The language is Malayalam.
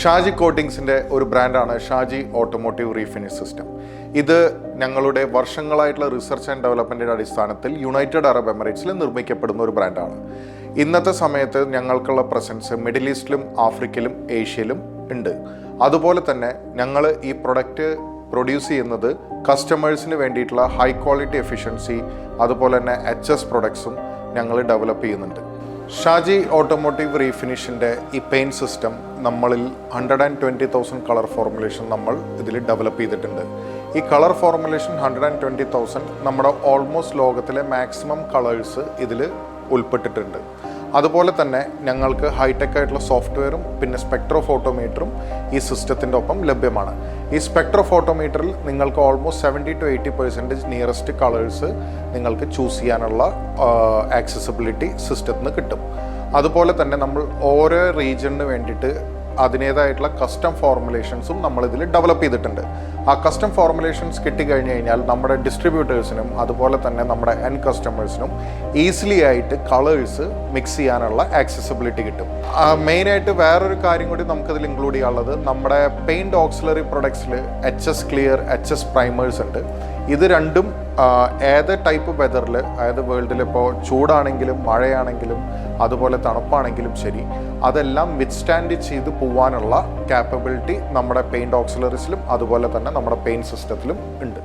ഷാജി കോട്ടിങ്സിൻ്റെ ഒരു ബ്രാൻഡാണ് ഷാജി ഓട്ടോമോട്ടീവ് റീഫിനിഷ് സിസ്റ്റം. ഇത് ഞങ്ങളുടെ വർഷങ്ങളായിട്ടുള്ള റിസർച്ച് ആൻഡ് ഡെവലപ്മെൻറ്റിൻ്റെ അടിസ്ഥാനത്തിൽ യുണൈറ്റഡ് അറബ് എമിറേറ്റ്സിൽ നിർമ്മിക്കപ്പെടുന്ന ഒരു ബ്രാൻഡാണ്. ഇന്നത്തെ സമയത്ത് ഞങ്ങൾക്കുള്ള പ്രസൻസ് മിഡിൽ ഈസ്റ്റിലും ആഫ്രിക്കയിലും ഏഷ്യയിലും ഉണ്ട്. അതുപോലെ തന്നെ ഞങ്ങൾ ഈ പ്രൊഡക്റ്റ് പ്രൊഡ്യൂസ് ചെയ്യുന്നത് കസ്റ്റമേഴ്സിന് വേണ്ടിയിട്ടുള്ള ഹൈ ക്വാളിറ്റി എഫിഷ്യൻസി അതുപോലെ തന്നെ HS പ്രൊഡക്ട്സും ഞങ്ങൾ ഡെവലപ്പ് ചെയ്യുന്നുണ്ട്. ഷാജി ഓട്ടോമോട്ടീവ് റീഫിനിഷിൻ്റെ ഈ പെയിൻറ്റ് സിസ്റ്റം നമ്മളിൽ 120,000 കളർ ഫോർമുലേഷൻ നമ്മൾ ഇതിൽ ഡെവലപ്പ് ചെയ്തിട്ടുണ്ട്. ഈ കളർ ഫോർമുലേഷൻ 120,000 നമ്മുടെ ഓൾമോസ്റ്റ് ലോകത്തിലെ മാക്സിമം കളേഴ്സ് ഇതിൽ ഉൾപ്പെട്ടിട്ടുണ്ട്. അതുപോലെ തന്നെ ഞങ്ങൾക്ക് ഹൈടെക് ആയിട്ടുള്ള സോഫ്റ്റ്വെയറും പിന്നെ സ്പെക്ട്രോഫോട്ടോമീറ്ററും ഈ സിസ്റ്റത്തിൻ്റെ ഒപ്പം ലഭ്യമാണ്. ഈ സ്പെക്ട്രോഫോട്ടോമീറ്ററിൽ നിങ്ങൾക്ക് ഓൾമോസ്റ്റ് 70 to 80% നിയറസ്റ്റ് കളേഴ്സ് നിങ്ങൾക്ക് ചൂസ് ചെയ്യാനുള്ള ആക്സസിബിലിറ്റി സിസ്റ്റത്തിന് കിട്ടും. അതുപോലെ തന്നെ നമ്മൾ ഓരോ റീജിയണിന് വേണ്ടിയിട്ട് അതിനേതായിട്ടുള്ള കസ്റ്റം ഫോർമുലേഷൻസും നമ്മളിതിൽ ഡെവലപ്പ് ചെയ്തിട്ടുണ്ട്. ആ കസ്റ്റം ഫോർമുലേഷൻസ് കിട്ടിക്കഴിഞ്ഞ് കഴിഞ്ഞാൽ നമ്മുടെ ഡിസ്ട്രിബ്യൂട്ടേഴ്സിനും അതുപോലെ തന്നെ നമ്മുടെ എൻഡ് കസ്റ്റമേഴ്സിനും ഈസിലി ആയിട്ട് കളേഴ്സ് മിക്സ് ചെയ്യാനുള്ള ആക്സസിബിലിറ്റി കിട്ടും. മെയിനായിട്ട് വേറൊരു കാര്യം കൂടി നമുക്കതിൽ ഇൻക്ലൂഡ് ചെയ്യാനുള്ളത്, നമ്മുടെ പെയിൻറ്റ് ഓക്സിലറി പ്രൊഡക്ട്സിൽ HS ക്ലിയർ HS പ്രൈമേഴ്സ് ഉണ്ട്. ഇത് രണ്ടും ഏത് ടൈപ്പ് വെതറിൽ, അതായത് വേൾഡിലിപ്പോൾ ചൂടാണെങ്കിലും മഴയാണെങ്കിലും അതുപോലെ തണുപ്പാണെങ്കിലും ശരി, അതെല്ലാം വിത്ത്സ്റ്റാൻഡ് ചെയ്ത് പോകാനുള്ള ക്യാപ്പബിലിറ്റി നമ്മുടെ പെയിൻറ്റ് ഓക്സിലറീസിലും അതുപോലെ തന്നെ നമ്മുടെ പെയിൻറ്റ് സിസ്റ്റത്തിലും ഉണ്ട്.